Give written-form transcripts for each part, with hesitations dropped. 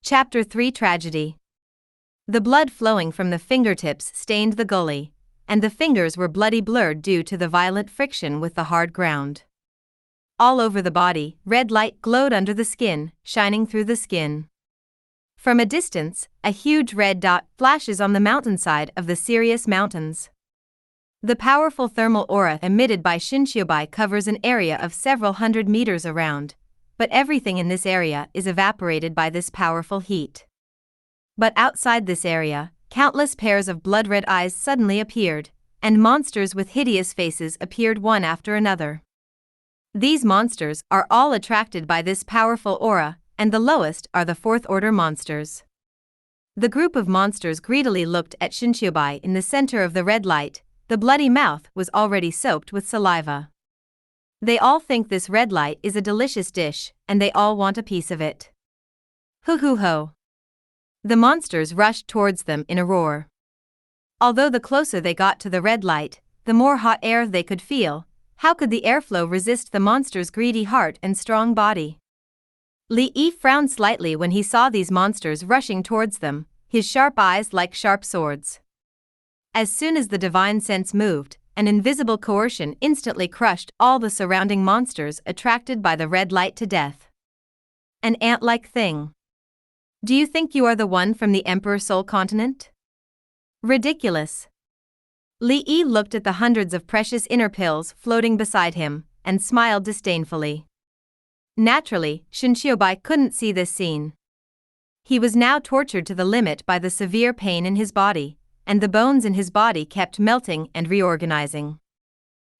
Chapter 3 Tragedy. The blood flowing from the fingertips stained the gully, and the fingers were bloody blurred due to the violent friction with the hard ground. All over the body, red light glowed under the skin, shining through the skin. From a distance, a huge red dot flashes on the mountainside of the Sirius Mountains. The powerful thermal aura emitted by Shinshiyobai covers an area of several hundred meters around, but everything in this area is evaporated by this powerful heat. But outside this area, countless pairs of blood-red eyes suddenly appeared, and monsters with hideous faces appeared one after another. These monsters are all attracted by this powerful aura, and the lowest are the fourth-order monsters. The group of monsters greedily looked at Shinshiyobai in the center of the red light. The bloody mouth was already soaked with saliva. They all think this red light is a delicious dish, and they all want a piece of it. Hoo-hoo-ho! The monsters rushed towards them in a roar. Although the closer they got to the red light, the more hot air they could feel. How could the airflow resist the monster's greedy heart and strong body? Li Yi frowned slightly when he saw these monsters rushing towards them, his sharp eyes like sharp swords. As soon as the divine sense moved, an invisible coercion instantly crushed all the surrounding monsters attracted by the red light to death. An ant-like thing. Do you think you are the one from the Emperor Soul Continent? Ridiculous. Li Yi looked at the hundreds of precious inner pills floating beside him, and smiled disdainfully. Naturally, Shinshiyobai couldn't see this scene. He was now tortured to the limit by the severe pain in his body, and the bones in his body kept melting and reorganizing.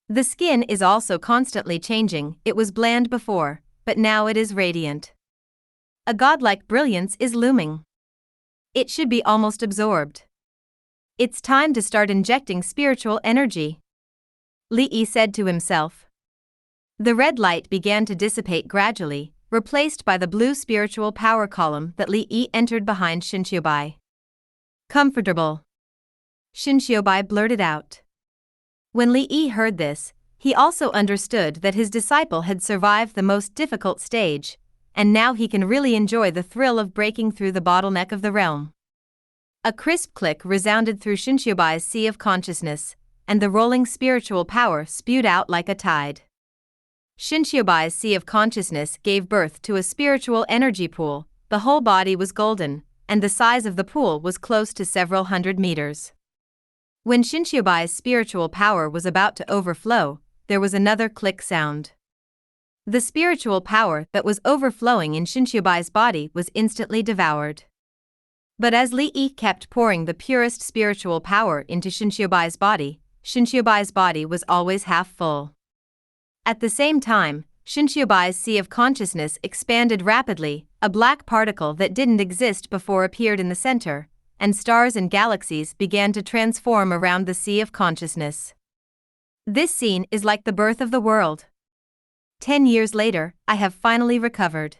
The skin is also constantly changing. It was bland before, but now it is radiant. A godlike brilliance is looming. It should be almost absorbed. It's time to start injecting spiritual energy, Li Yi said to himself. The red light began to dissipate gradually, replaced by the blue spiritual power column that Li Yi entered behind Shinshiyobai. Comfortable, Shinshiyobai blurted out. When Li Yi heard this, he also understood that his disciple had survived the most difficult stage, and now he can really enjoy the thrill of breaking through the bottleneck of the realm. A crisp click resounded through Shinshiyobai's sea of consciousness, and the rolling spiritual power spewed out like a tide. Shinshiyobai's sea of consciousness gave birth to a spiritual energy pool. The whole body was golden, and the size of the pool was close to several hundred meters. When Shinshiyobai's spiritual power was about to overflow, there was another click sound. The spiritual power that was overflowing in Shinshiyobai's body was instantly devoured. But as Li Yi kept pouring the purest spiritual power into Shinshiyobai's body was always half full. At the same time, Shinshiyobai's sea of consciousness expanded rapidly. A black particle that didn't exist before appeared in the center, and stars and galaxies began to transform around the sea of consciousness. This scene is like the birth of the world. 10 years later, I have finally recovered.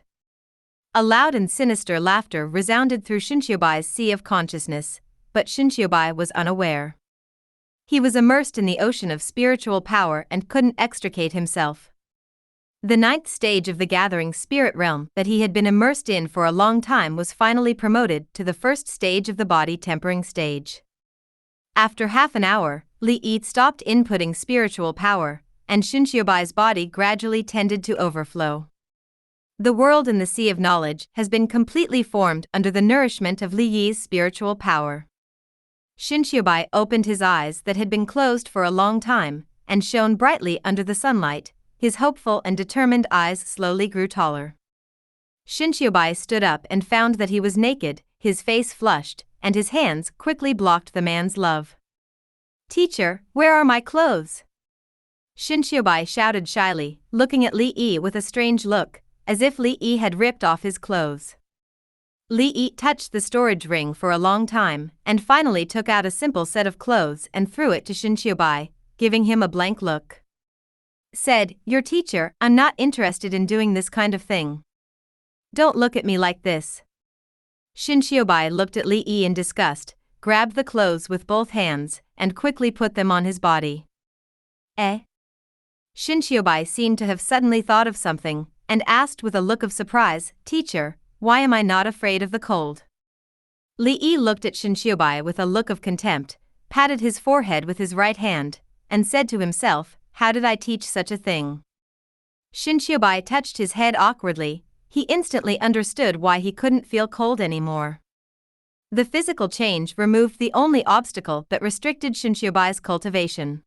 A loud and sinister laughter resounded through Shinshiyobai's sea of consciousness, but Shinshiyobai was unaware. He was immersed in the ocean of spiritual power and couldn't extricate himself. The 9th stage of the gathering spirit realm that he had been immersed in for a long time was finally promoted to the 1st stage of the body tempering stage. After half an hour, Li Yi stopped inputting spiritual power, and Shinshiyobai's body gradually tended to overflow. The world in the sea of knowledge has been completely formed under the nourishment of Li Yi's spiritual power. Shinshiyobai opened his eyes that had been closed for a long time, and shone brightly under the sunlight. His hopeful and determined eyes slowly grew taller. Shinshiyobai stood up and found that he was naked, his face flushed, and his hands quickly blocked the man's love. "Teacher, where are my clothes?" Shinshiyobai shouted shyly, looking at Li Yi with a strange look, as if Li Yi had ripped off his clothes. Li Yi touched the storage ring for a long time, and finally took out a simple set of clothes and threw it to Shinshiyobai, giving him a blank look. Said, "Your teacher, I'm not interested in doing this kind of thing. Don't look at me like this." Shinshiyobai looked at Li Yi in disgust, grabbed the clothes with both hands, and quickly put them on his body. Shinshiyobai seemed to have suddenly thought of something, and asked with a look of surprise, "Teacher, Why am I not afraid of the cold? Li Yi looked at Shinshiobai with a look of contempt, patted his forehead with his right hand, and said to himself, how did I teach such a thing? Shinshiobai touched his head awkwardly. He instantly understood why he couldn't feel cold anymore. The physical change removed the only obstacle that restricted Shinshiobai's cultivation.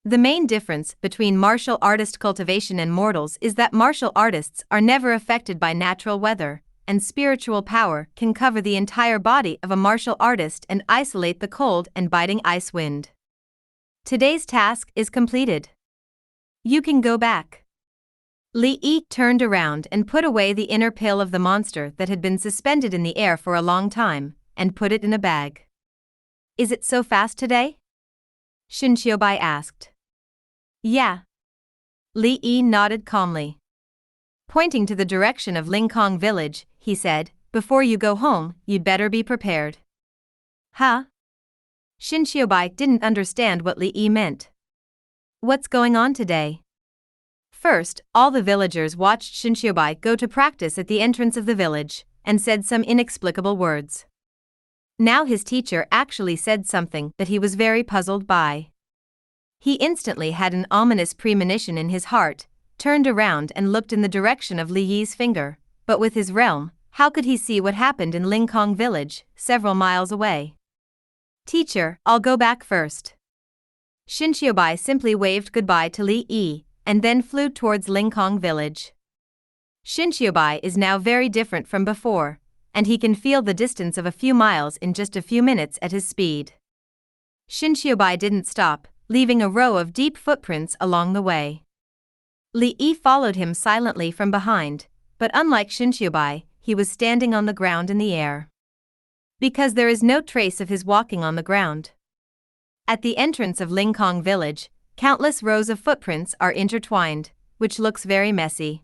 The main difference between martial artist cultivation and mortals is that martial artists are never affected by natural weather, and spiritual power can cover the entire body of a martial artist and isolate the cold and biting ice wind. Today's task is completed. You can go back. Li Yi turned around and put away the inner pill of the monster that had been suspended in the air for a long time, and put it in a bag. Is it so fast today? Shinshiobai asked. Yeah. Li Yi nodded calmly. Pointing to the direction of Lingkong village, he said, before you go home, you'd better be prepared. Huh? Shinshiobai didn't understand what Li Yi meant. What's going on today? First, all the villagers watched Shinshiobai go to practice at the entrance of the village, and said some inexplicable words. Now his teacher actually said something that he was very puzzled by. He instantly had an ominous premonition in his heart, turned around and looked in the direction of Li Yi's finger, but with his realm, how could he see what happened in Lingkong village, several miles away? Teacher, I'll go back first. Shinshiobai simply waved goodbye to Li Yi, and then flew towards Lingkong village. Shinshiobai is now very different from before, and he can feel the distance of a few miles in just a few minutes at his speed. Shinshiobai didn't stop, leaving a row of deep footprints along the way. Li Yi followed him silently from behind, but unlike Shinshiobai, he was standing on the ground in the air. Because there is no trace of his walking on the ground. At the entrance of Lingkong village, countless rows of footprints are intertwined, which looks very messy.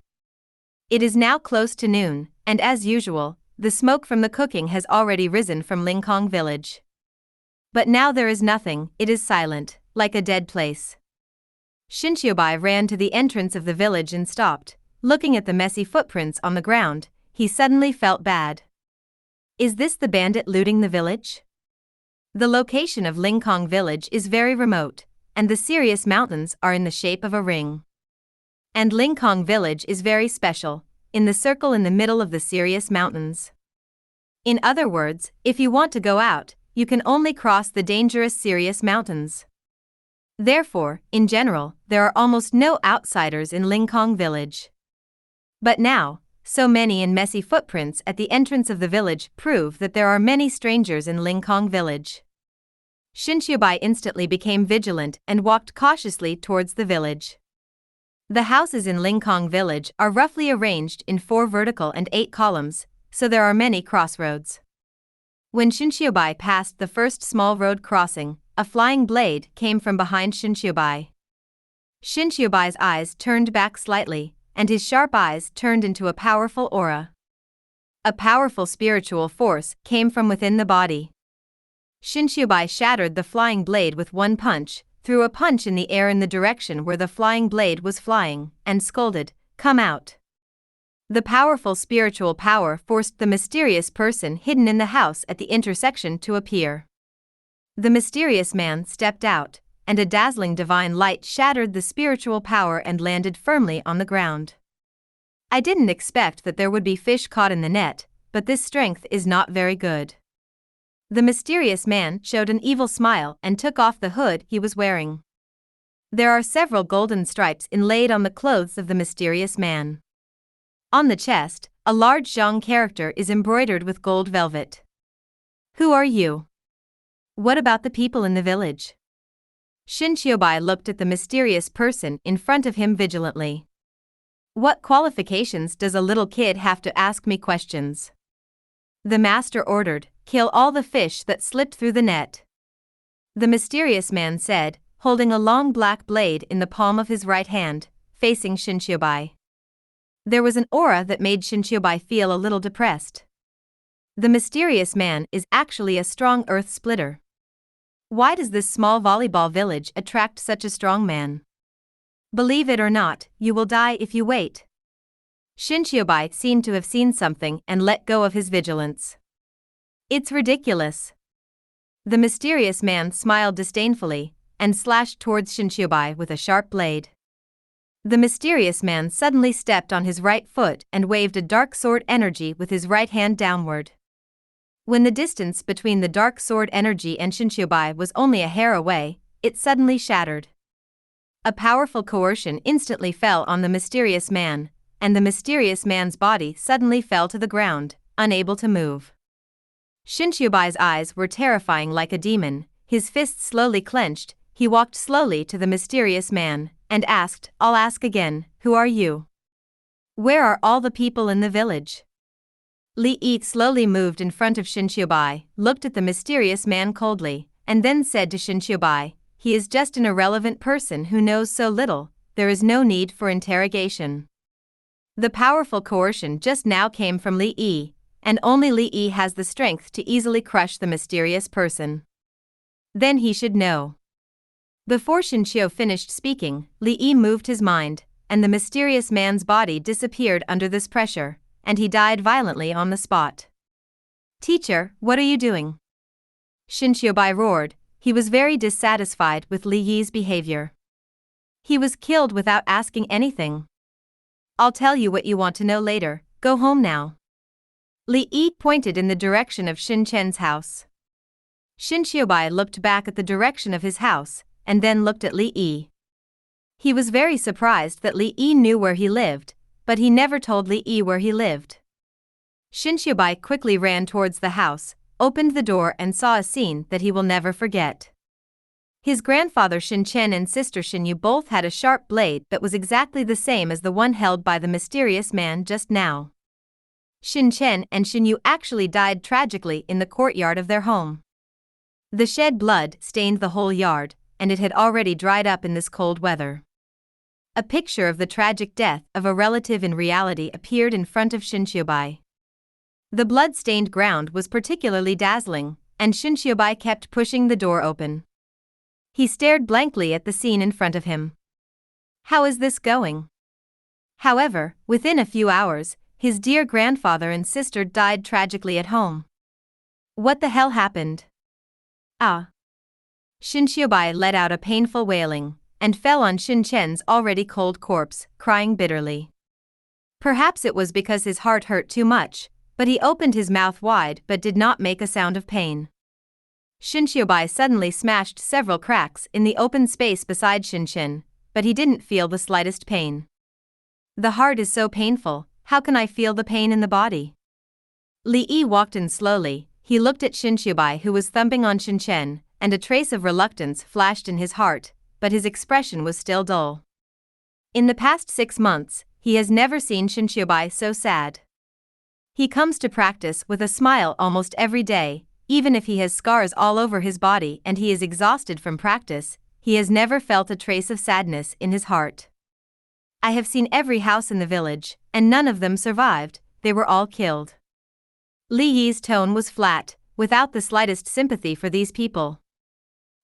It is now close to noon, and as usual, the smoke from the cooking has already risen from Lingkong village. But now there is nothing, it is silent, like a dead place. Shinshiobai ran to the entrance of the village and stopped. Looking at the messy footprints on the ground, he suddenly felt bad. Is this the bandit looting the village? The location of Lingkong village is very remote, and the Sirius Mountains are in the shape of a ring. And Lingkong village is very special, in the circle in the middle of the Sirius Mountains. In other words, if you want to go out, you can only cross the dangerous Sirius Mountains. Therefore, in general, there are almost no outsiders in Lingkong village. But now, so many and messy footprints at the entrance of the village prove that there are many strangers in Lingkong village. Shinshiobai instantly became vigilant and walked cautiously towards the village. The houses in Lingkong village are roughly arranged in 4 vertical and 8 columns, so there are many crossroads. When Shinshiobai passed the first small road crossing, a flying blade came from behind Shinshiobai. Shinshiobai's eyes turned back slightly, and his sharp eyes turned into a powerful aura. A powerful spiritual force came from within the body. Shinshiobai shattered the flying blade with one punch, threw a punch in the air in the direction where the flying blade was flying, and scolded, "Come out." The powerful spiritual power forced the mysterious person hidden in the house at the intersection to appear. The mysterious man stepped out, and a dazzling divine light shattered the spiritual power and landed firmly on the ground. I didn't expect that there would be fish caught in the net, but this strength is not very good. The mysterious man showed an evil smile and took off the hood he was wearing. There are several golden stripes inlaid on the clothes of the mysterious man. On the chest, a large Zhang character is embroidered with gold velvet. Who are you? What about the people in the village? Shinshiobai looked at the mysterious person in front of him vigilantly. What qualifications does a little kid have to ask me questions? The master ordered, "Kill all the fish that slipped through the net." The mysterious man said, holding a long black blade in the palm of his right hand, facing Shinshiobai. There was an aura that made Shinshiobai feel a little depressed. The mysterious man is actually a strong earth splitter. Why does this small volleyball village attract such a strong man? Believe it or not, you will die if you wait. Bai seemed to have seen something and let go of his vigilance. It's ridiculous. The mysterious man smiled disdainfully and slashed towards Bai with a sharp blade. The mysterious man suddenly stepped on his right foot and waved a dark sword energy with his right hand downward. When the distance between the dark sword energy and Bai was only a hair away, it suddenly shattered. A powerful coercion instantly fell on the mysterious man, and the mysterious man's body suddenly fell to the ground, unable to move. Bai's eyes were terrifying like a demon, his fists slowly clenched. He walked slowly to the mysterious man and asked, "I'll ask again, who are you? Where are all the people in the village?" Li Yi slowly moved in front of Bai, looked at the mysterious man coldly, and then said to Bai, "He is just an irrelevant person who knows so little, there is no need for interrogation." The powerful coercion just now came from Li Yi, and only Li Yi has the strength to easily crush the mysterious person. Then he should know. Before Xinqiu finished speaking, Li Yi moved his mind, and the mysterious man's body disappeared under this pressure, and he died violently on the spot. "Teacher, what are you doing?" Bai roared. He was very dissatisfied with Li Yi's behavior. He was killed without asking anything. "I'll tell you what you want to know later, go home now." Li Yi pointed in the direction of Xin Chen's house. Bai looked back at the direction of his house, and then looked at Li Yi. He was very surprised that Li Yi knew where he lived, but he never told Li Yi where he lived. Bai quickly ran towards the house, opened the door and saw a scene that he will never forget. His grandfather Xin Chen and sister Xin Yu both had a sharp blade that was exactly the same as the one held by the mysterious man just now. Xin Chen and Xin Yu actually died tragically in the courtyard of their home. The shed blood stained the whole yard, and it had already dried up in this cold weather. A picture of the tragic death of a relative in reality appeared in front of Bai. The blood-stained ground was particularly dazzling, and Bai kept pushing the door open. He stared blankly at the scene in front of him. How is this going? However, within a few hours, his dear grandfather and sister died tragically at home. What the hell happened? Ah! Bai let out a painful wailing, and fell on Xin Chen's already cold corpse, crying bitterly. Perhaps it was because his heart hurt too much, but he opened his mouth wide but did not make a sound of pain. Bai suddenly smashed several cracks in the open space beside Xin Chen, but he didn't feel the slightest pain. The heart is so painful, how can I feel the pain in the body? Li Yi walked in slowly, he looked at Bai who was thumping on Xin Chen, and a trace of reluctance flashed in his heart, but his expression was still dull. In the past 6 months, he has never seen Bai so sad. He comes to practice with a smile almost every day, even if he has scars all over his body and he is exhausted from practice, he has never felt a trace of sadness in his heart. I have seen every house in the village, and none of them survived, they were all killed. Li Yi's tone was flat, without the slightest sympathy for these people.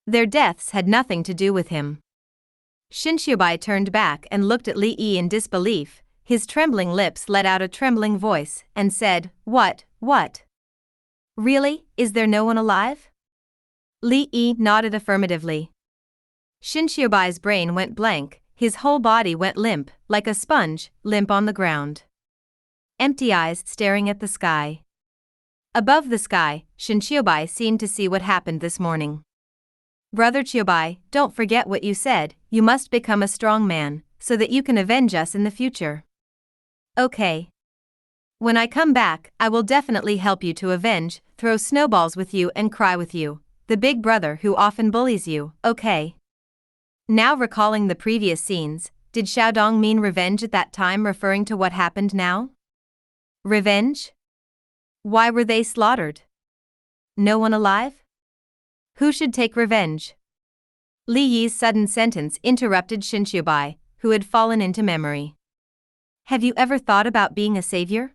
Their deaths had nothing to do with him. Bai turned back and looked at Li Yi in disbelief, his trembling lips let out a trembling voice and said, What? Really, is there no one alive?" Li Yi nodded affirmatively. Bai's brain went blank, his whole body went limp, like a sponge, limp on the ground. Empty eyes staring at the sky. Above the sky, Bai seemed to see what happened this morning. "Brother Bai, don't forget what you said, you must become a strong man, so that you can avenge us in the future." "Okay. When I come back, I will definitely help you to avenge, throw snowballs with you and cry with you, the big brother who often bullies you, okay?" Now recalling the previous scenes, did Xiaodong mean revenge at that time, referring to what happened now? Revenge? Why were they slaughtered? No one alive? Who should take revenge? Li Yi's sudden sentence interrupted Bai, who had fallen into memory. "Have you ever thought about being a savior?"